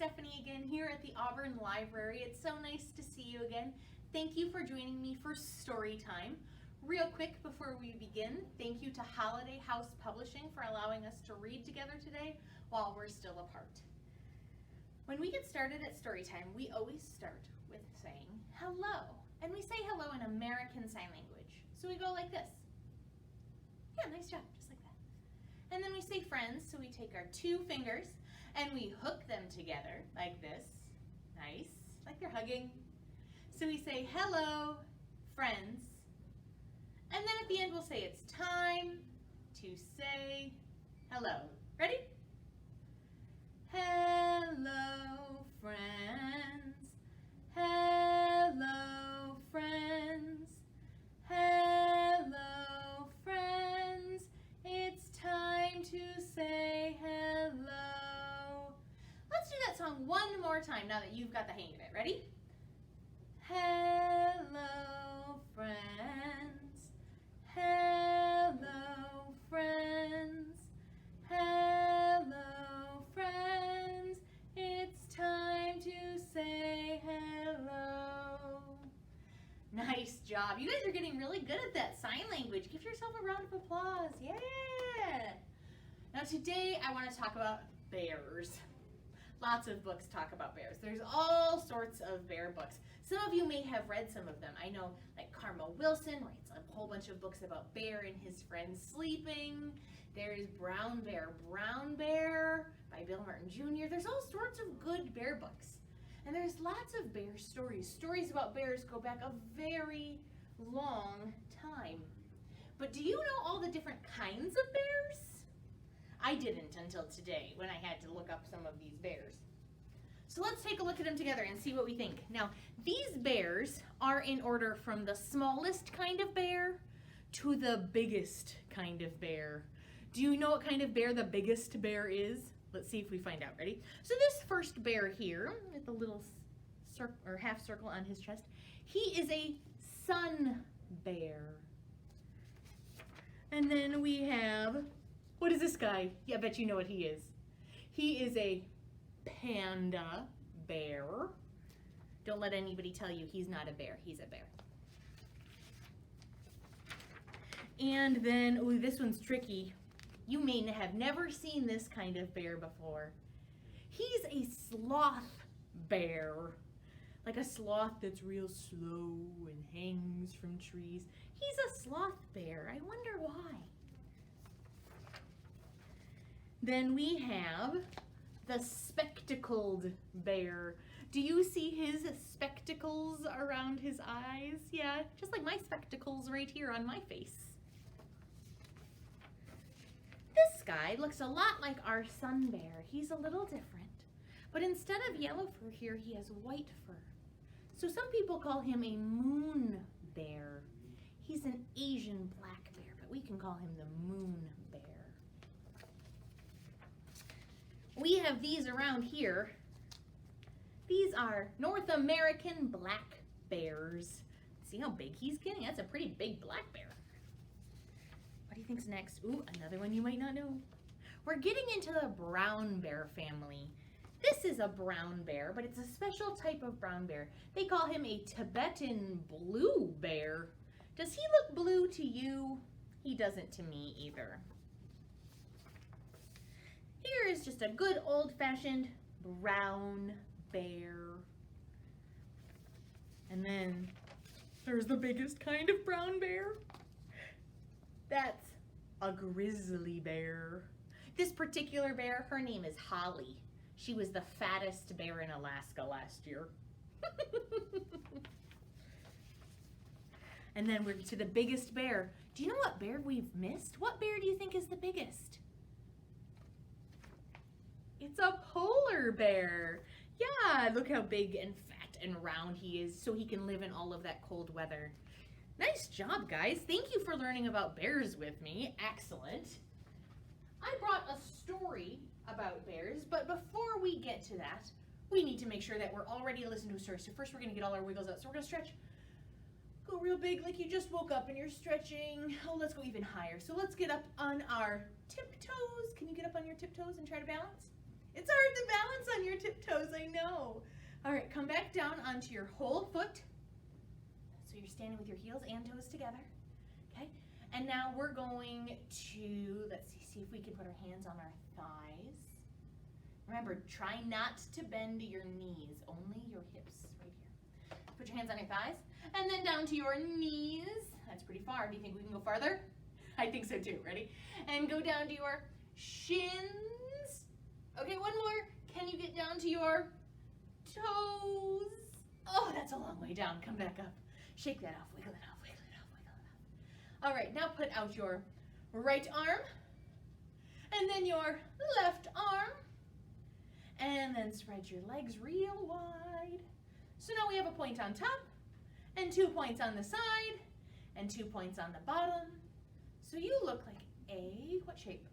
Stephanie again here at the Auburn Library. It's so nice to see you again. Thank you for joining me for Storytime. Real quick before we begin, thank you to Holiday House Publishing for allowing us to read together today while we're still apart. When we get started at Storytime, we always start with saying hello. And we say hello in American Sign Language. So we go like this. Yeah, nice job, just like that. And then we say friends, so we take our two fingers and we hook them together like this. Nice, like they're hugging. So we say hello, friends. And then at the end we'll say it's time to say hello. Ready? Hello, friends. Hello, friends. Hello, friends. It's time to say hello. Let's do that song one more time now that you've got the hang of it. Ready? Hello, friends. Hello, friends. Hello, friends. It's time to say hello. Nice job. You guys are getting really good at that sign language. Give yourself a round of applause. Yeah. Now today I want to talk about bears. Lots of books talk about bears. There's all sorts of bear books. Some of you may have read some of them. I know like Karma Wilson writes a whole bunch of books about Bear and his friends sleeping. There's Brown Bear by Bill Martin Jr. There's all sorts of good bear books. And there's lots of bear stories. Stories about bears go back a very long time. But do you know all the different kinds of bears? I didn't until today when I had to look up some of these bears. So let's take a look at them together and see what we think. Now, these bears are in order from the smallest kind of bear to the biggest kind of bear. Do you know what kind of bear the biggest bear is? Let's see if we find out. Ready? So this first bear here, with the little circle or half circle on his chest, he is a sun bear. And then we have, what is this guy? Yeah, I bet you know what he is. He is a panda bear. Don't let anybody tell you he's not a bear. He's a bear. And then, oh, this one's tricky. You may have never seen this kind of bear before. He's a sloth bear. Like a sloth that's real slow and hangs from trees. He's a sloth bear. I wonder why. Then we have the spectacled bear. Do you see his spectacles around his eyes? Yeah, just like my spectacles right here on my face. This guy looks a lot like our sun bear. He's a little different. But instead of yellow fur here, he has white fur. So some people call him a moon bear. He's an Asian black bear, but we can call him the moon bear. We have these around here. These are North American black bears. See how big he's getting? That's a pretty big black bear. What do you think's next? Ooh, another one you might not know. We're getting into the brown bear family. This is a brown bear, but it's a special type of brown bear. They call him a Tibetan blue bear. Does he look blue to you? He doesn't to me either. Here is just a good old-fashioned brown bear. And then there's the biggest kind of brown bear. That's a grizzly bear. This particular bear, her name is Holly. She was the fattest bear in Alaska last year. And then we're to the biggest bear. Do you know what bear we've missed? What bear do you think is the biggest? It's a polar bear. Yeah, look how big and fat and round he is so he can live in all of that cold weather. Nice job, guys. Thank you for learning about bears with me. Excellent. I brought a story about bears, but before we get to that, we need to make sure that we're all ready to listen to a story. So first we're going to get all our wiggles out. So we're going to stretch. Go real big like you just woke up and you're stretching. Oh, let's go even higher. So let's get up on our tiptoes. Can you get up on your tiptoes and try to balance? It's hard to balance on your tiptoes, I know. All right, come back down onto your whole foot. So you're standing with your heels and toes together, okay? And now we're going to, let's see if we can put our hands on our thighs. Remember, try not to bend your knees, only your hips right here. Put your hands on your thighs, and then down to your knees. That's pretty far. Do you think we can go farther? I think so too. Ready? And go down to your shins. Okay, one more. Can you get down to your toes? Oh, that's a long way down. Come back up. Shake that off. Wiggle it off. Wiggle it off. Wiggle it off. All right, now put out your right arm, and then your left arm, and then spread your legs real wide. So now we have a point on top, and 2 points on the side, and 2 points on the bottom. So you look like what shape?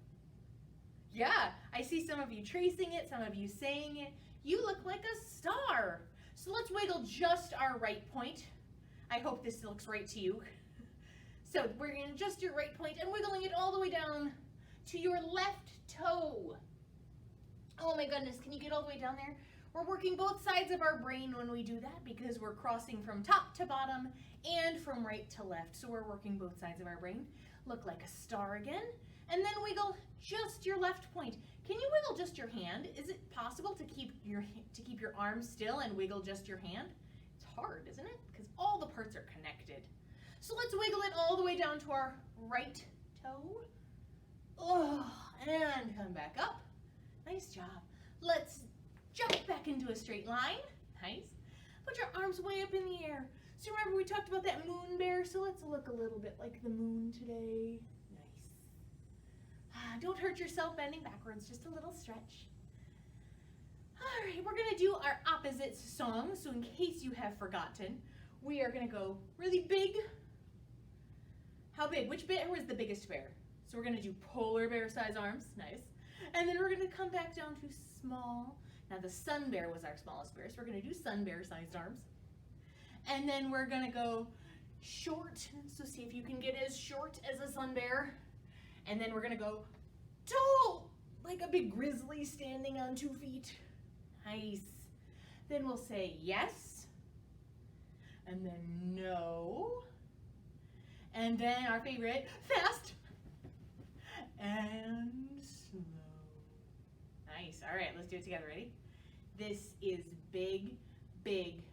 Yeah, I see some of you tracing it, some of you saying it. You look like a star. So let's wiggle just our right point. I hope this looks right to you. So we're going to adjust your right point and wiggling it all the way down to your left toe. Oh my goodness, can you get all the way down there? We're working both sides of our brain when we do that because we're crossing from top to bottom and from right to left. So we're working both sides of our brain. Look like a star again. And then wiggle just your left point. Can you wiggle just your hand? Is it possible to keep your arm still and wiggle just your hand? It's hard, isn't it? Because all the parts are connected. So let's wiggle it all the way down to our right toe. Oh, and come back up. Nice job. Let's jump back into a straight line. Nice. Put your arms way up in the air. So remember we talked about that moon bear, so let's look a little bit like the moon today. Nice. Don't hurt yourself bending backwards, just a little stretch. All right, we're gonna do our opposites song, so in case you have forgotten, we are gonna go really big. How big? Which bear was the biggest bear? So we're gonna do polar bear size arms, nice. And then we're gonna come back down to small. Now the sun bear was our smallest bear, so we're gonna do sun bear sized arms. And then we're gonna go short, so see if you can get as short as a sun bear. And then we're gonna go tall, like a big grizzly standing on 2 feet. Nice. Then we'll say yes, and then no, and then our favorite, fast, and slow. Nice. All right, let's do it together. Ready? This is big, big,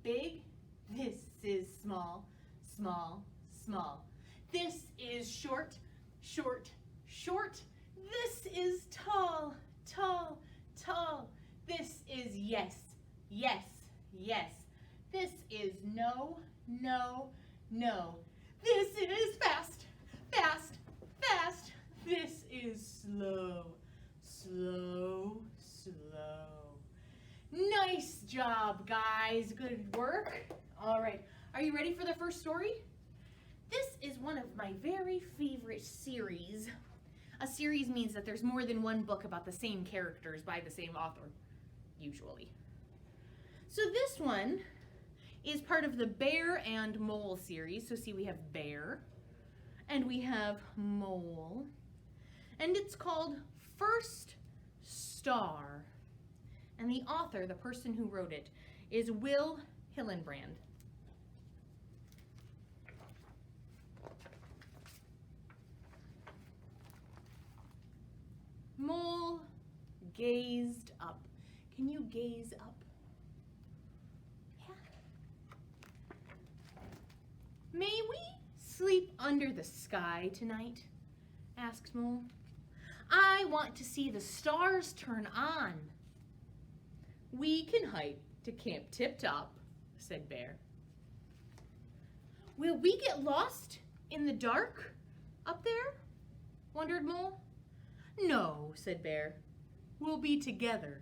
big. This is small, small, small. This is short, short, short. This is tall, tall, tall. This is yes, yes, yes. This is no, no, no. This is fast, fast, fast. This is slow, slow, slow. Nice job, guys. Good work. All right, are you ready for the first story? This is one of my very favorite series. A series means that there's more than one book about the same characters by the same author, usually. So this one is part of the Bear and Mole series. So see, we have Bear and we have Mole, and it's called First Star. And the author, the person who wrote it, is Will Hillenbrand. Mole gazed up. Can you gaze up? Yeah. May we sleep under the sky tonight? Asked Mole. I want to see the stars turn on. We can hike to Camp Tip Top, said Bear. Will we get lost in the dark up there? Wondered Mole. No, said Bear. We'll be together.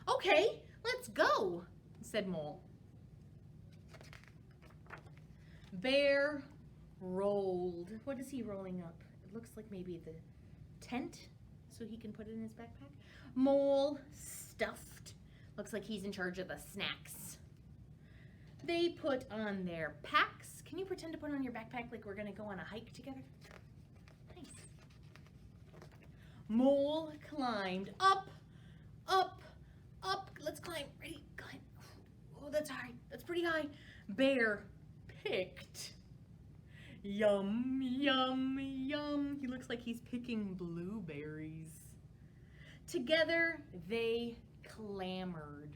Okay, let's go, said Mole. Bear rolled. What is he rolling up? It looks like maybe the tent, so he can put it in his backpack. Mole stuffed. Looks like he's in charge of the snacks. They put on their packs. Can you pretend to put on your backpack like we're gonna go on a hike together? Nice. Mole climbed up, pretty high. Bear picked. Yum, yum, yum. He looks like he's picking blueberries. Together, they clambered.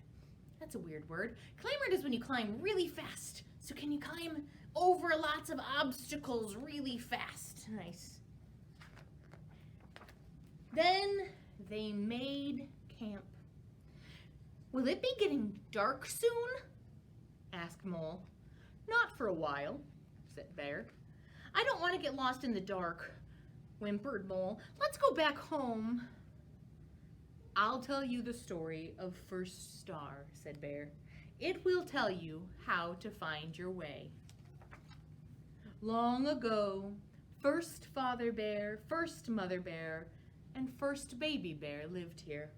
That's a weird word. Clambered is when you climb really fast. So can you climb over lots of obstacles really fast? Nice. Then they made camp. Will it be getting dark soon? Asked Mole. Not for a while, said Bear. I don't want to get lost in the dark, whimpered Mole. Let's go back home. I'll tell you the story of First Star, said Bear. It will tell you how to find your way. Long ago, first Father Bear, first Mother Bear, and first Baby Bear lived here.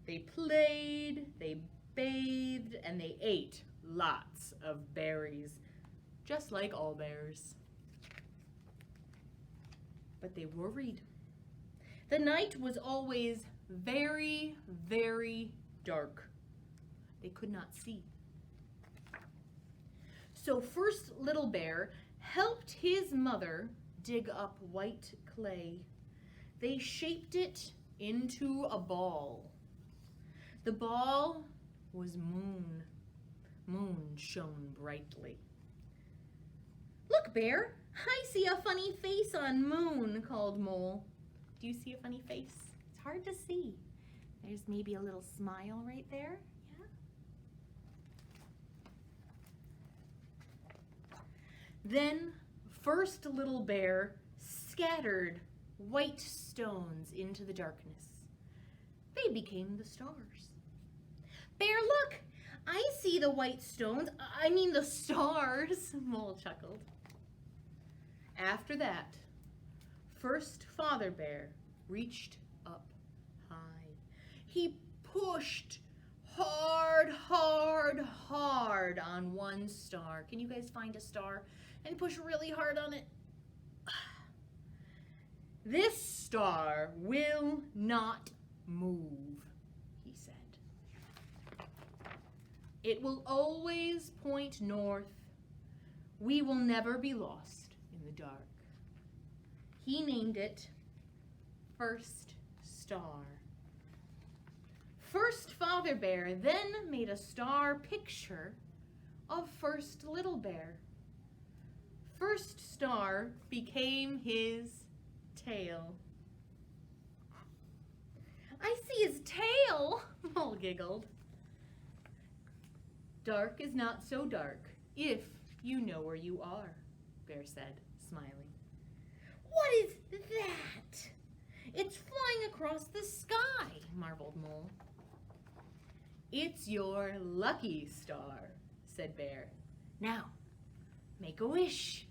They played, they bathed, and they ate lots of berries, just like all bears. But they worried. The night was always very, very dark. They could not see. So first Little Bear helped his mother dig up white clay. They shaped it into a ball. The ball was Moon. Moon shone brightly. Look, Bear, I see a funny face on Moon, called Mole. Do you see a funny face? It's hard to see. There's maybe a little smile right there. Yeah. Then first Little Bear scattered white stones into the darkness. They became the stars. Bear, look! I see the white stones. I mean the stars, Mole chuckled. After that, first Father Bear reached up high. He pushed hard, hard, hard on one star. Can you guys find a star and push really hard on it? This star will not move, he said. It will always point north. We will never be lost in the dark. He named it First Star. First Father Bear then made a star picture of First Little Bear. First Star became his tail. I see his tail, Mole giggled. Dark is not so dark if you know where you are, Bear said, smiling. What is that? It's flying across the sky, marveled Mole. It's your lucky star, said Bear. Now, make a wish.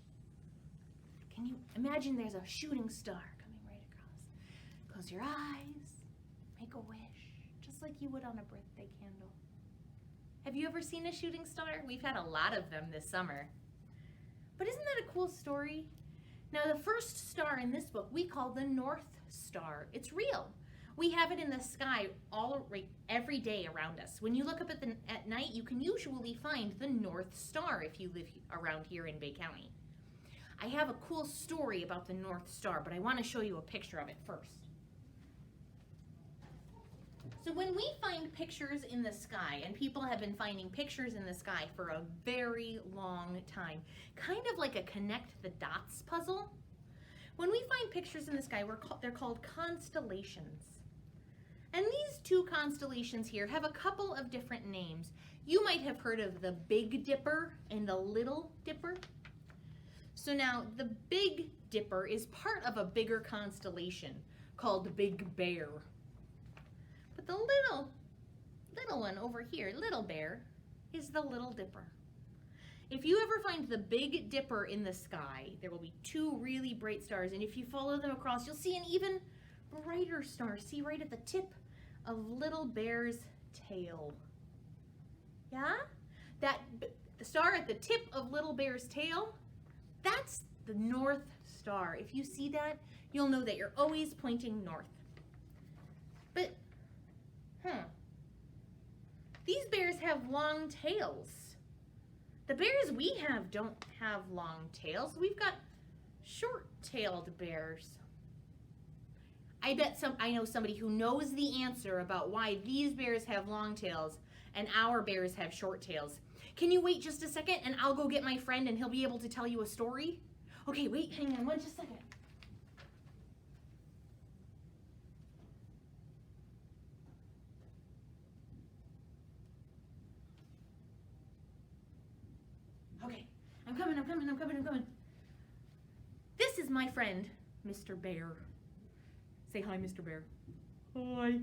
Can you imagine there's a shooting star coming right across? Close your eyes, make a wish, just like you would on a birthday candle. Have you ever seen a shooting star? We've had a lot of them this summer. But isn't that a cool story? Now, the first star in this book we call the North Star. It's real. We have it in the sky every day around us. When you look up at night, you can usually find the North Star if you live around here in Bay County. I have a cool story about the North Star, but I want to show you a picture of it first. So when we find pictures in the sky, and people have been finding pictures in the sky for a very long time, kind of like a connect the dots puzzle, when we find pictures in the sky, they're called constellations. And these two constellations here have a couple of different names. You might have heard of the Big Dipper and the Little Dipper. So now the Big Dipper is part of a bigger constellation called the Big Bear. But the little one over here, Little Bear, is the Little Dipper. If you ever find the Big Dipper in the sky, there will be two really bright stars, and if you follow them across, you'll see an even brighter star. See right at the tip of Little Bear's tail. Yeah? The star at the tip of Little Bear's tail, that's the North Star. If you see that, you'll know that you're always pointing north. But, these bears have long tails. The bears we have don't have long tails. We've got short-tailed bears. I know somebody who knows the answer about why these bears have long tails and our bears have short tails. Can you wait just a second and I'll go get my friend and he'll be able to tell you a story? Okay, wait, hang on just a second. Okay, I'm coming. This is my friend, Mr. Bear. Say hi, Mr. Bear. Hi.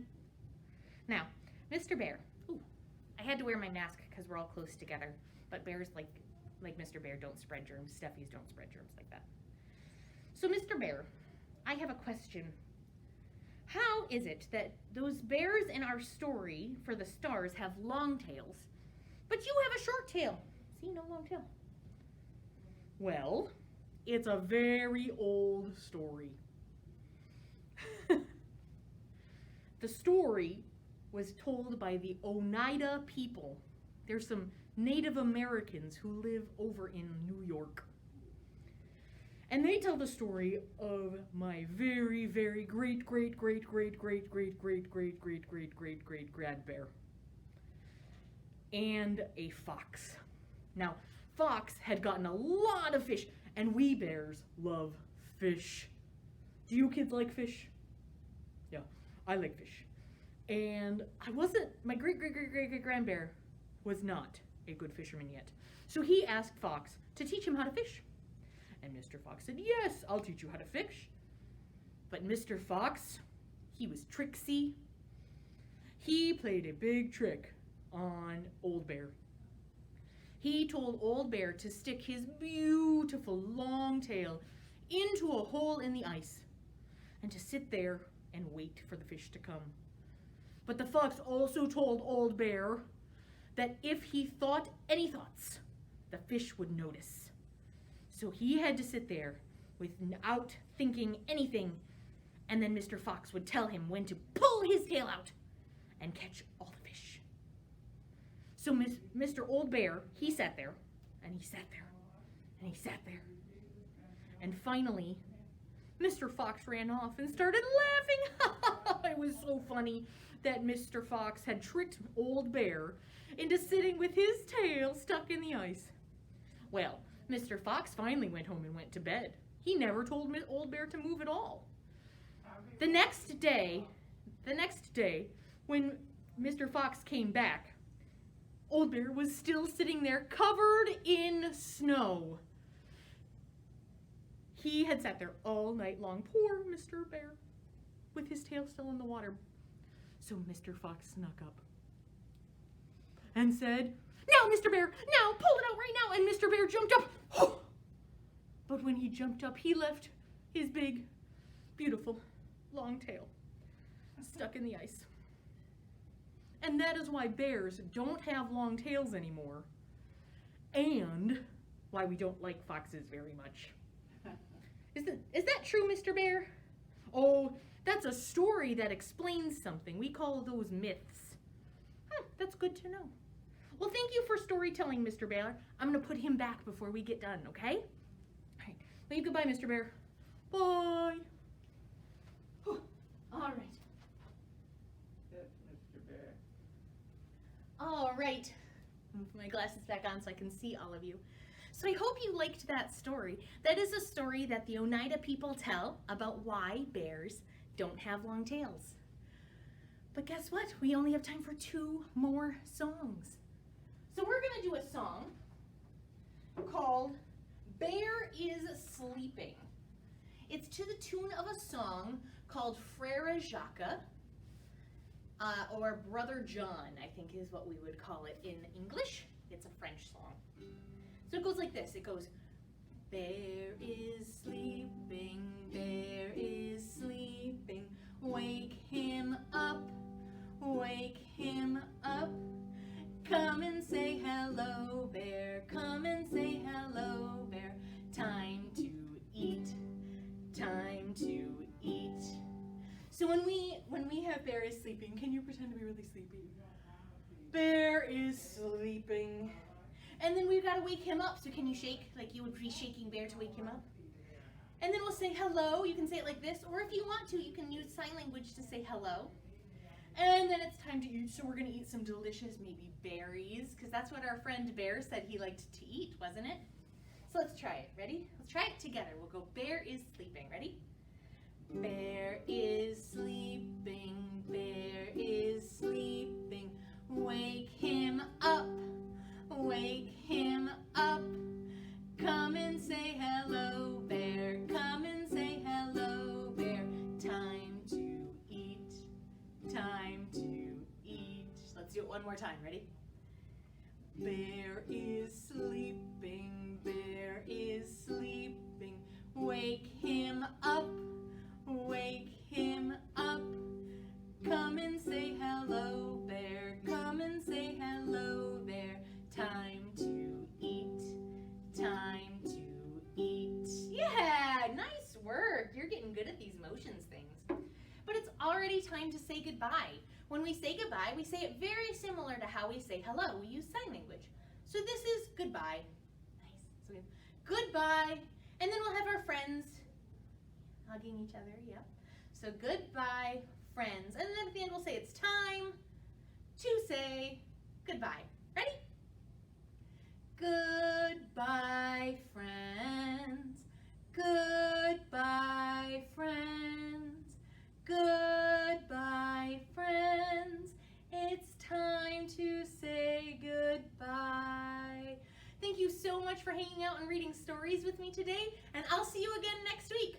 Now, Mr. Bear. Ooh, I had to wear my mask because we're all close together. But bears, like Mr. Bear, don't spread germs. Steffies don't spread germs like that. So, Mr. Bear, I have a question. How is it that those bears in our story for the stars have long tails, but you have a short tail? See, no long tail. Well, it's a very old story. The story was told by the Oneida people. There's some Native Americans who live over in New York. And they tell the story of my very, very great grandbear. And a fox. Now, Fox had gotten a lot of fish, and we bears love fish. Do you kids like fish? Yeah, I like fish. And my great grandbear was not a good fisherman yet. So he asked Fox to teach him how to fish. And Mr. Fox said, yes, I'll teach you how to fish. But Mr. Fox, he was tricksy. He played a big trick on Old Bear. He told Old Bear to stick his beautiful long tail into a hole in the ice and to sit there and wait for the fish to come. But the fox also told Old Bear that if he thought any thoughts, the fish would notice. So he had to sit there without thinking anything, and then Mr. Fox would tell him when to pull his tail out and catch all the fish. So Mr. Old Bear, he sat there, and he sat there, and he sat there. And finally, Mr. Fox ran off and started laughing. It was so funny that Mr. Fox had tricked Old Bear into sitting with his tail stuck in the ice. Well, Mr. Fox finally went home and went to bed. He never told Old Bear to move at all. The next day, when Mr. Fox came back, Old Bear was still sitting there covered in snow. He had sat there all night long, poor Mr. Bear, with his tail still in the water. So Mr. Fox snuck up and said, now, Mr. Bear, now, pull it out right now. And Mr. Bear jumped up. Oh! But when he jumped up, he left his big, beautiful, long tail stuck in the ice. And that is why bears don't have long tails anymore, and why we don't like foxes very much. Is that true, Mr. Bear? Oh, that's a story that explains something. We call those myths. That's good to know. Well, thank you for storytelling, Mr. Bear. I'm going to put him back before we get done, okay? All right. Wave goodbye, Mr. Bear. Bye. Whew. All right. That's Mr. Bear. All right. Move my glasses back on so I can see all of you. So I hope you liked that story. That is a story that the Oneida people tell about why bears don't have long tails. But guess what? We only have time for 2 more songs. So we're going to do a song called Bear is Sleeping. It's to the tune of a song called Frere Jacques, or Brother John, I think is what we would call it in English. It's a French song. So it goes like this. It goes, Bear is sleeping, bear is sleeping, wake him up, come and say hello, bear, come and say hello, bear, time to eat, time to eat. So when we have Bear is sleeping, can you pretend to be really sleepy? Bear is sleeping, And then we've got to wake him up. So can you shake like you would be shaking bear to wake him up? And then we'll say hello. You can say it like this, or if you want to, you can use sign language to say hello. And then it's time to eat. So we're going to eat some delicious maybe berries, because that's what our friend Bear said he liked to eat, wasn't it? So let's try it. Ready? Let's try it together. We'll go, Bear is sleeping. Ready? Bear is sleeping. Bear is sleeping. Wake him up. Wake him up. Come and say hello, Bear. Come and say hello, Bear. Time to eat. Time to eat. Let's do it one more time. Ready? Bear is sleeping. Bear is sleeping. Wake him up. Wake him up. Come and say hello, Bear. Come and say hello, Bear. Time to eat. Time to eat. Yeah, nice work. You're getting good at these motions things. But it's already time to say goodbye. When we say goodbye, we say it very similar to how we say hello. We use sign language. So this is goodbye. Nice. So goodbye. And then we'll have our friends hugging each other. Yep. So goodbye, friends. And then at the end we'll say it's time to say goodbye. Ready? Goodbye, friends. Goodbye, friends. Goodbye, friends. It's time to say goodbye. Thank you so much for hanging out and reading stories with me today, and I'll see you again next week.